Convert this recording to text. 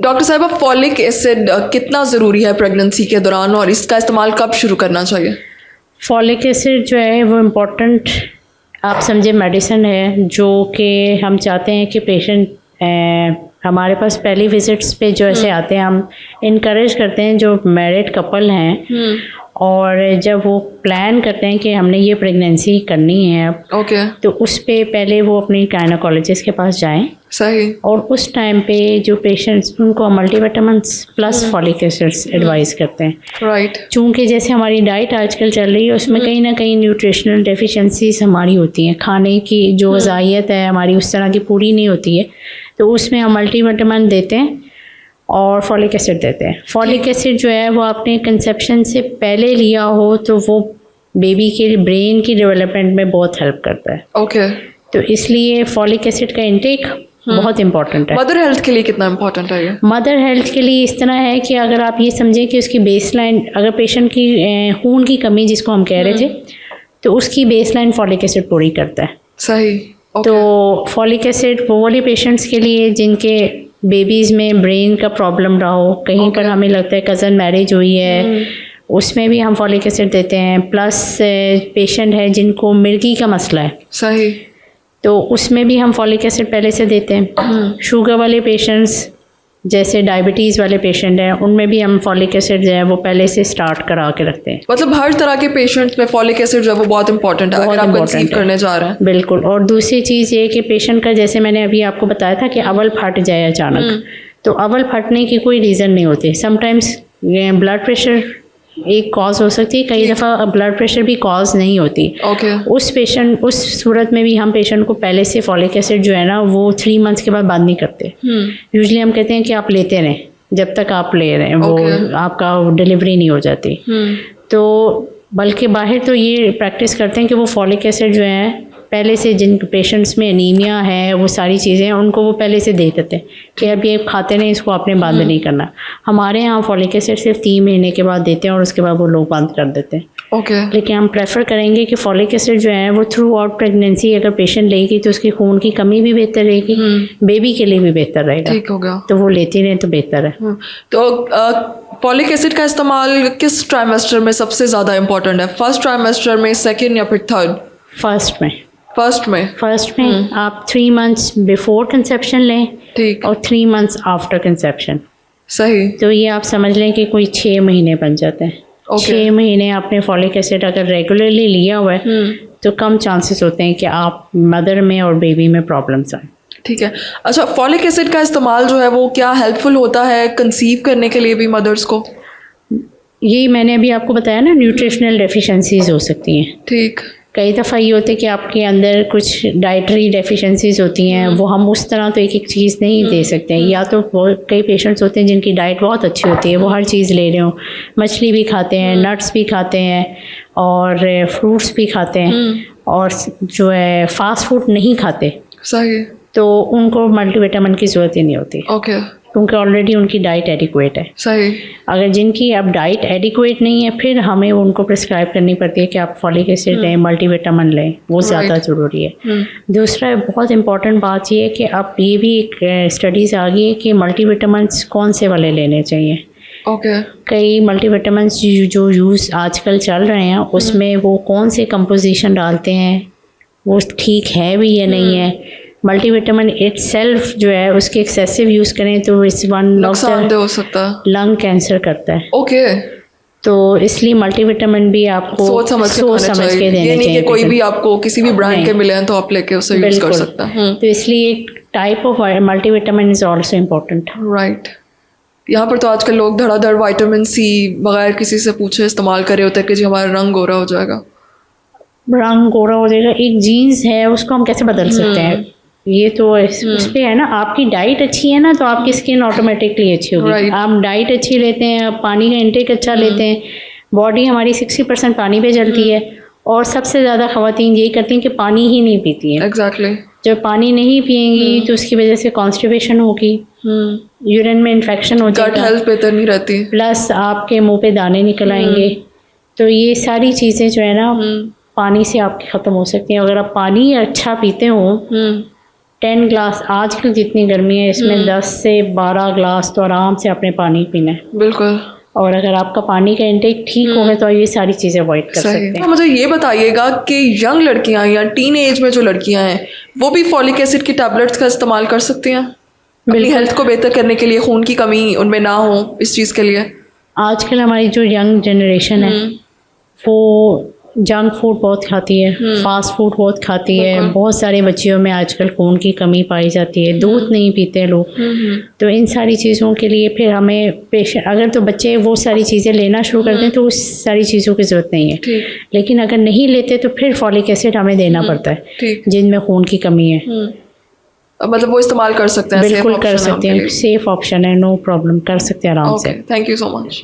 Doctor साहिबा, folic acid कितना ज़रूरी है प्रेगनेंसी के दौरान और इसका इस्तेमाल कब शुरू करना चाहिए? फॉलिक एसिड जो है वो इम्पोर्टेंट आप समझे मेडिसिन है, जो कि हम चाहते हैं कि पेशेंट हमारे पास पहली विजिट्स पे जो ऐसे आते हैं, हम इनकरेज करते हैं जो मैरिड कपल हैं और जब वो प्लान करते हैं कि हमने ये प्रेगनेंसी करनी है अब, तो उस पे पहले वो अपनी गायनेकोलॉजिस्ट के पास जाएं। सही। और उस टाइम पे जो पेशेंट्स उनको multivitamins plus folic acids advice करते हैं। राइट। चूँकि जैसे हमारी डाइट आजकल चल रही है उसमें कहीं ना कहीं न्यूट्रिशनल डेफिशिएंसीज हमारी होती हैं, खाने की जो ग़िज़ाइयत है हमारी उस तरह की पूरी नहीं होती है, तो उसमें हम मल्टीविटामिन देते हैं और फॉलिक एसिड देते हैं। फॉलिक एसिड जो है वो आपने कंसेप्शन से पहले लिया हो तो वो बेबी के ब्रेन की डेवलपमेंट में बहुत हेल्प करता है। तो इसलिए फॉलिक एसिड का इंटेक बहुत इंपॉर्टेंट है। मदर हेल्थ के लिए कितना इंपॉर्टेंट है ये? मदर हेल्थ के लिए इस तरह है कि अगर आप ये समझें कि उसकी बेसलाइन, अगर पेशेंट की खून की कमी जिसको हम कह रहे थे, तो उसकी बेसलाइन फॉलिक एसिड पूरी करता है। सही। तो फॉलिक एसिड वो वाले पेशेंट्स के लिए जिनके बेबीज़ में ब्रेन का प्रॉब्लम रहा हो, कहीं पर हमें लगता है कज़न मैरिज हुई है, उसमें भी हम फॉलिक एसिड देते हैं। प्लस पेशेंट है जिनको मिर्गी का मसला है, सही, तो उसमें भी हम फॉलिक एसिड पहले से देते हैं। शुगर वाले पेशेंट्स जैसे डायबिटीज़ वाले पेशेंट हैं उनमें भी हम फॉलिक एसिड जो है वो पहले से स्टार्ट करा के रखते हैं। मतलब हर तरह के पेशेंट्स में फॉलिक एसिड जो है वो बहुत इंपॉर्टेंट है अगर आप कंसीव करने जा रहे हैं। बिल्कुल। और दूसरी चीज़ ये कि पेशेंट का, जैसे मैंने अभी आपको बताया था कि अवल फट जाए अचानक, तो अवल फटने की कोई रीज़न नहीं होती। समटाइम्स ब्लड प्रेशर एक कॉज हो सकती है, कई दफ़ा ब्लड प्रेशर भी कॉज नहीं होती। उस सूरत में भी हम पेशेंट को पहले से फॉलिक एसिड जो है ना वो 3 मंथ्स के बाद बंद नहीं करते। यूजुअली हम कहते हैं कि आप लेते रहें जब तक आप ले रहे हैं, वो आपका डिलीवरी नहीं हो जाती। तो बल्कि बाहर तो ये प्रैक्टिस करते हैं कि वो फॉलिक एसिड जो है पहले से, जिन पेशेंट्स में एनीमिया है वो सारी चीज़ें हैं उनको वो पहले से दे देते हैं कि अब ये खाते नहीं, इसको आपने बंद नहीं करना। हमारे यहाँ फॉलिक एसिड सिर्फ 3 महीने के बाद देते हैं और उसके बाद वो लोग बंद कर देते हैं। लेकिन हम प्रेफर करेंगे कि फॉलिक एसिड जो है वो थ्रू आउट प्रेगनेंसी अगर पेशेंट लेगी तो उसकी खून की कमी भी बेहतर रहेगी, बेबी के लिए भी बेहतर रहेगा। ठीक हो गया। तो वो लेती रहें तो बेहतर है। तो फॉलिक एसिड का इस्तेमाल किस ट्राइमेस्टर में सबसे ज़्यादा इम्पोर्टेंट है? फर्स्ट ट्राइमेस्टर में, सेकेंड या फिर थर्ड? फर्स्ट में आप 3 मंथ्स बिफोर कंसेप्शन लें। ठीक। और 3 मंथ्स आफ्टर कंसेप्शन। सही। तो ये आप समझ लें कि कोई 6 महीने बन जाते हैं। 6 महीने आपने फॉलिक एसिड अगर रेगुलरली लिया हुआ है तो कम चांसेस होते हैं कि आप मदर में और बेबी में प्रॉब्लम्स आए। ठीक है। अच्छा, फॉलिक एसिड का इस्तेमाल जो है वो क्या हेल्पफुल होता है कंसीव करने के लिए भी मदर्स को? ये मैंने अभी आपको बताया ना, न्यूट्रिशनल डेफिशिएंसीज हो सकती हैं। ठीक। कई दफ़ा ये होता है कि आपके अंदर कुछ डाइटरी डेफिशिएंसीज होती हैं, वो हम उस तरह तो एक चीज़ नहीं दे सकते हैं। या तो कई पेशेंट्स होते हैं जिनकी डाइट बहुत अच्छी होती है, वो हर चीज़ ले रहे हो, मछली भी खाते हैं, नट्स भी खाते हैं और फ्रूट्स भी खाते हैं, और जो है फास्ट फूड नहीं खाते। सही। तो उनको मल्टीविटामिन की ज़रूरत ही नहीं होती। क्योंकि ऑलरेडी उनकी डाइट एडिक्वेट है। सही। अगर जिनकी अब डाइट एडिक्वेट नहीं है फिर हमें उनको प्रिस्क्राइब करनी पड़ती है कि आप फॉलिक एसिड लें, मल्टीविटामिन लें, वो ज़्यादा ज़रूरी है। दूसरा बहुत इंपॉर्टेंट बात ये है कि अब ये भी एक स्टडीज़ आ गई है कि मल्टीविटामिन कौन से वाले लेने चाहिए। कई मल्टीविटामिन जो यूज़ आजकल चल रहे हैं उसमें वो कौन से कंपोजिशन डालते हैं वो ठीक है भी या नहीं है। मल्टीविटामिन इटसेल्फ जो है उसके एक्सेसिव यूज़ करें तो इस वन ऑफ द हो सकता है, लंग कैंसर करता है। तो इसलिए मल्टीविटामिन भी आपको सोच समझ के देने ये नहीं कि कोई भी आपको किसी भी ब्रांड के मिले हैं तो आप लेके उसे यूज़ कर सकता है। तो इसलिए type of multivitamin is also important. Right. यहाँ पर तो आजकल लोग धड़ाधड़ विटामिन सी बगैर किसी से पूछे इस्तेमाल कर रहे होते हैं कि जी हमारा रंग गोरा हो जाएगा। रंग गोरा हो जाएगा, एक जीन्स है उसको हम कैसे बदल सकते हैं? ये तो उस पे है ना, आपकी डाइट अच्छी है ना तो आपकी स्किन ऑटोमेटिकली अच्छी होगी। आप डाइट अच्छी लेते हैं, आप पानी का इंटेक अच्छा लेते हैं, बॉडी हमारी 60% पानी पे चलती है, और सबसे ज़्यादा ख़वातीन यही करती हैं कि पानी ही नहीं पीती हैं। एग्जैक्टली। जब पानी नहीं पिएंगी तो उसकी वजह से कॉन्स्टिपेशन होगी, यूरिन में इन्फेक्शन हो जाएगा, गट हेल्थ बेहतर नहीं रहती, प्लस आपके मुँह पे दाने निकल आएंगे। तो ये सारी चीज़ें जो है ना पानी से आपकी ख़त्म हो सकती हैं। अगर आप पानी अच्छा पीते हो 10 ग्लास, आजकल जितनी गर्मी है इसमें 10 से 12 ग्लास तो आराम से अपने पानी पीना है। बिल्कुल। और अगर आपका पानी का इंटेक ठीक होगा तो ये सारी चीज़ें अवॉइड कर सकते हैं। तो मुझे ये बताइएगा कि यंग लड़कियां या टीन एज में जो लड़कियां हैं वो भी फॉलिक एसिड की टैबलेट्स का इस्तेमाल कर सकती हैं अपनी हेल्थ को बेहतर करने के लिए, खून की कमी उनमें ना हो इस चीज़ के लिए? आजकल हमारी जो यंग जनरेशन है वो जंक फूड बहुत खाती है, फास्ट फूड बहुत खाती है। बहुत सारे बच्चियों में आजकल खून की कमी पाई जाती है, दूध नहीं पीते लोग। तो इन सारी चीज़ों के लिए फिर हमें अगर तो बच्चे वो सारी चीज़ें लेना शुरू कर दें तो उस सारी चीज़ों की ज़रूरत नहीं है, लेकिन अगर नहीं लेते तो फिर फॉलिक एसिड हमें देना पड़ता है जिनमें खून की कमी है। मतलब वो इस्तेमाल कर सकते हैं? बिल्कुल कर सकते हैं, सेफ ऑप्शन है, नो प्रॉब्लम, कर सकते हैं आराम से। Thank you so much.